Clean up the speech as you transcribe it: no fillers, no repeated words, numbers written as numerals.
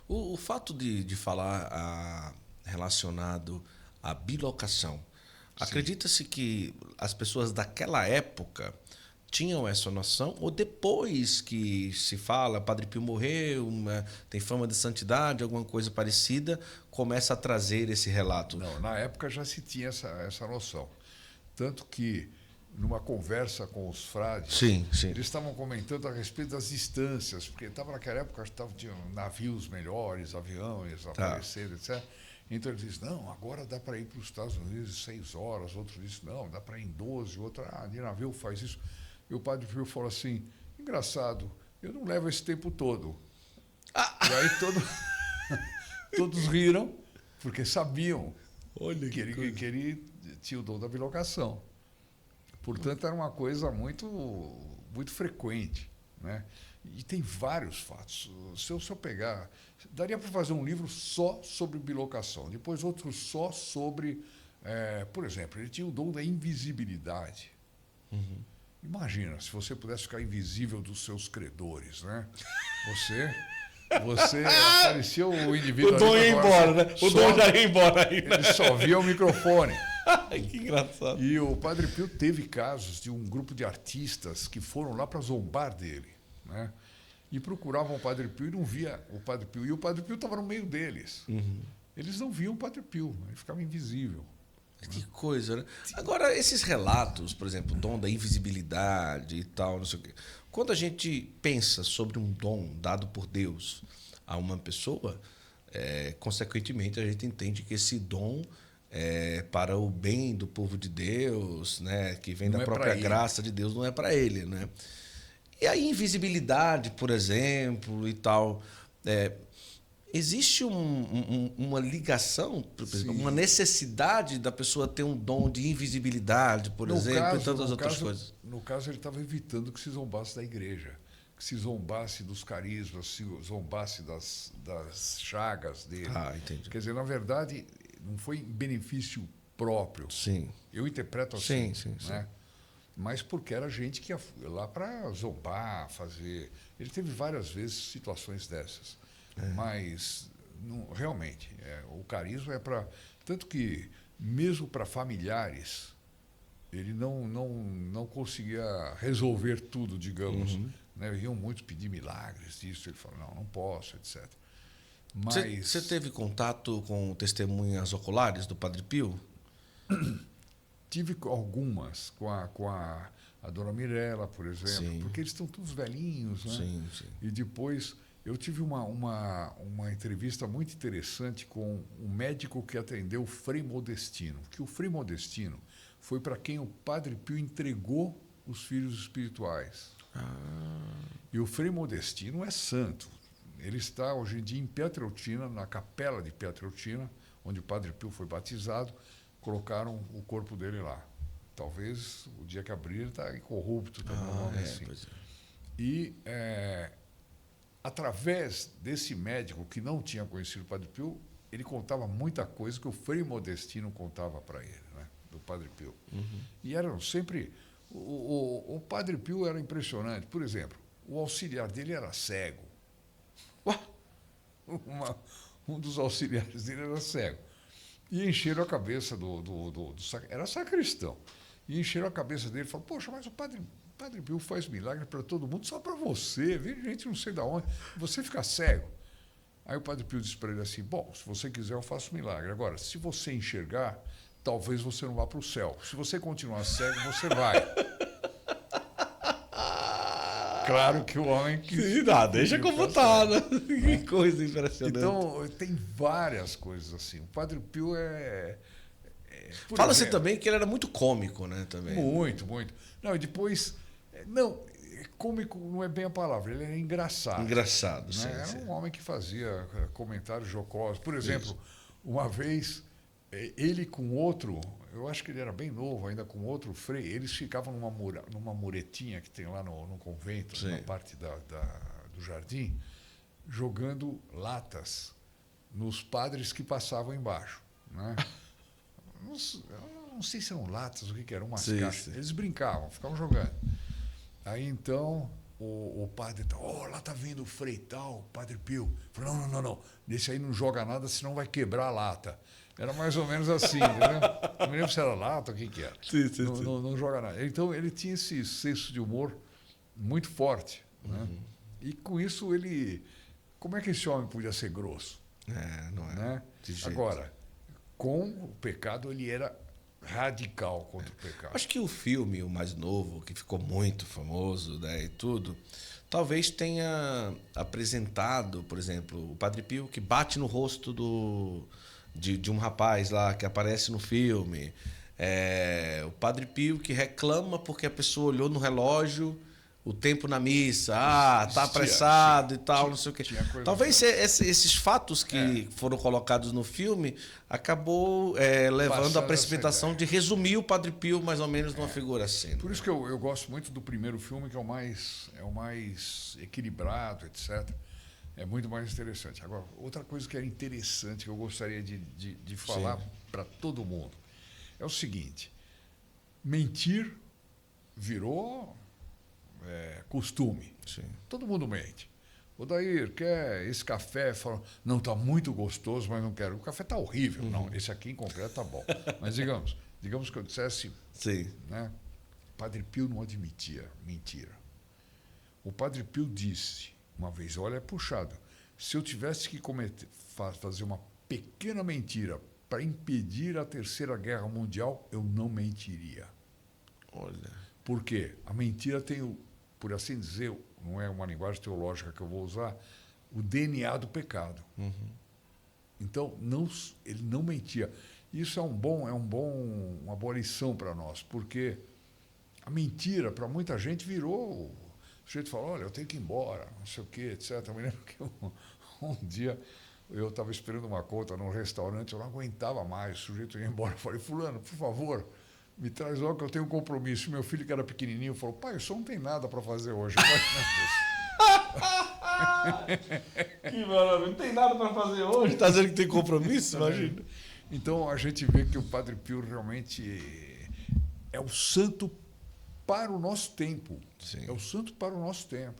O fato de falar relacionado à bilocação, Sim. acredita-se que as pessoas daquela época tinham essa noção, ou depois que se fala, Padre Pio morreu, tem fama de santidade, alguma coisa parecida, começa a trazer esse relato? Não, na época já se tinha essa noção. Tanto que, numa conversa com os frades, Sim, sim. eles estavam comentando a respeito das distâncias, porque estava naquela época, tinham navios melhores, aviões Tá. aparecendo, etc. Então eles dizem, não, agora dá para ir para os Estados Unidos em 6 horas, outro disse, não, dá para ir em 12, outro, de navio faz isso. E o Padre Pio falou assim, engraçado, eu não levo esse tempo todo. E aí todos riram, porque sabiam Olha que ele tinha o dom da bilocação. Portanto, era uma coisa muito frequente, né? E tem vários fatos. Se eu pegar, daria para fazer um livro só sobre bilocação, depois outro só sobre, por exemplo, ele tinha o dom da invisibilidade. Uhum. Imagina, se você pudesse ficar invisível dos seus credores, né? Você aparecia o indivíduo. O dom ali ia pra falar embora, assim, né? O dom já ia embora aí. ele só via o microfone. Que engraçado. E o Padre Pio teve casos de um grupo de artistas que foram lá para zombar dele, né? E procuravam o Padre Pio e não via o Padre Pio. E o Padre Pio estava no meio deles. Uhum. Eles não viam o Padre Pio, ele ficava invisível. Que coisa, né? Agora, esses relatos, por exemplo, o dom da invisibilidade e tal, não sei o quê. Quando a gente pensa sobre um dom dado por Deus a uma pessoa, consequentemente a gente entende que esse dom é para o bem do povo de Deus, né? Que vem Não da é própria pra ele. graça de Deus, não é para ele, né? E a invisibilidade, por exemplo, e tal. Existe uma ligação, por exemplo, Sim. uma necessidade da pessoa ter um dom de invisibilidade, por exemplo, e tantas outras coisas. No caso, ele estava evitando que se zombasse da igreja, que se zombasse dos carismas, se zombasse das chagas dele. Ah, entendi. Quer dizer, na verdade, não foi em benefício próprio. Sim. Eu interpreto assim, Sim, sim, né? Mas porque era gente que ia lá para zombar, fazer. Ele teve várias vezes situações dessas. Mas, realmente, o carisma é para. Tanto que, mesmo para familiares, ele não conseguia resolver tudo, digamos. Uhum. Né? Iam muitos pedir milagres disso. Ele falou: não posso, etc. Você teve contato com testemunhas oculares do Padre Pio? Tive algumas com a dona Mirella, por exemplo, Sim. porque eles estão todos velhinhos, né? Sim, sim. E depois eu tive uma entrevista muito interessante com um médico que atendeu o Frei Modestino, que o Frei Modestino foi para quem o Padre Pio entregou os filhos espirituais. E o Frei Modestino é santo. Ele está hoje em dia em Pietrelcina, na capela de Pietrelcina, onde o Padre Pio foi batizado. Colocaram o corpo dele lá. Talvez o dia que abrir ele está incorrupto, também, assim. Pois é. E através desse médico que não tinha conhecido o Padre Pio, ele contava muita coisa que o Frei Modestino contava para ele, né, do Padre Pio. Uhum. E eram sempre... O Padre Pio era impressionante. Por exemplo, o auxiliar dele era cego. Ué? Um dos auxiliares dele era cego. E encheram a cabeça era sacristão. E encheram a cabeça dele e falaram: poxa, mas o Padre Pio faz milagre para todo mundo, só para você. Vem gente não sei de onde, você fica cego. Aí o Padre Pio disse para ele assim: bom, se você quiser eu faço milagre. Agora, se você enxergar, talvez você não vá para o céu. Se você continuar cego, você vai. Claro que o homem quis. Sim, deixa como tá, né? Que coisa impressionante. Então, tem várias coisas assim. O Padre Pio Fala-se também que ele era muito cômico, né? Também. Muito, muito. Não, e depois. Não, cômico não é bem a palavra, ele era engraçado. Engraçado, Né? sim. Era sim. um homem que fazia comentários jocosos. Por exemplo, uma vez, ele com outro, eu acho que ele era bem novo ainda, com outro frei, eles ficavam numa muretinha que tem lá no convento, Sim. na parte do jardim, jogando latas nos padres que passavam embaixo. Né? Não sei se eram latas, o que eram, umas Sim, caixas. sim. Eles brincavam, ficavam jogando. Aí então o padre tá, lá tá vindo o Frei tal, o Padre Pio. Falou, não. Nesse aí não joga nada, senão vai quebrar a lata. Era mais ou menos assim, entendeu? Não me lembro se era lata ou o que era. Sim. Não joga nada. Então, ele tinha esse senso de humor muito forte. Né? E com isso, ele... Como é que esse homem podia ser grosso? Não é. Né? Agora, com o pecado, ele era radical contra o pecado. Acho que o filme, o mais novo, que ficou muito famoso, né, e tudo, talvez tenha apresentado, por exemplo, o Padre Pio que bate no rosto de um rapaz lá que aparece no filme. O Padre Pio que reclama porque a pessoa olhou no relógio o tempo na missa, tá apressado e tal, não sei o quê. Talvez esses fatos que foram colocados no filme acabou levando à precipitação de resumir o Padre Pio mais ou menos numa figura assim. Por isso que eu gosto muito do primeiro filme, que é o mais equilibrado, etc. É muito mais interessante. Agora, outra coisa que era interessante, que eu gostaria de falar para todo mundo, é o seguinte: mentir virou costume. Sim. Todo mundo mente. O Dair quer esse café? Fala, não, está muito gostoso, mas não quero. O café está horrível. Não, esse aqui em concreto está bom. Mas digamos que eu dissesse... Sim. Né, Padre Pio não admitia mentira. O Padre Pio disse uma vez, olha, é puxado, se eu tivesse que fazer uma pequena mentira para impedir a Terceira Guerra Mundial, eu não mentiria. Olha. Por quê? A mentira tem, por assim dizer, não é uma linguagem teológica que eu vou usar, o DNA do pecado. Então, ele não mentia. Isso uma boa lição para nós, porque a mentira, para muita gente, virou... O sujeito fala, olha, eu tenho que ir embora, não sei o quê, etc. Eu me lembro que um dia eu estava esperando uma conta num restaurante, eu não aguentava mais, o sujeito ia embora. Eu falei, fulano, por favor, me traz logo que eu tenho um compromisso. Meu filho, que era pequenininho, falou, pai, o senhor não tem nada para fazer hoje. Que maravilha, não tem nada para fazer hoje. Está dizendo que tem compromisso? Imagina. Então, a gente vê que o Padre Pio realmente é o santo para o nosso tempo. Sim. É o santo para o nosso tempo.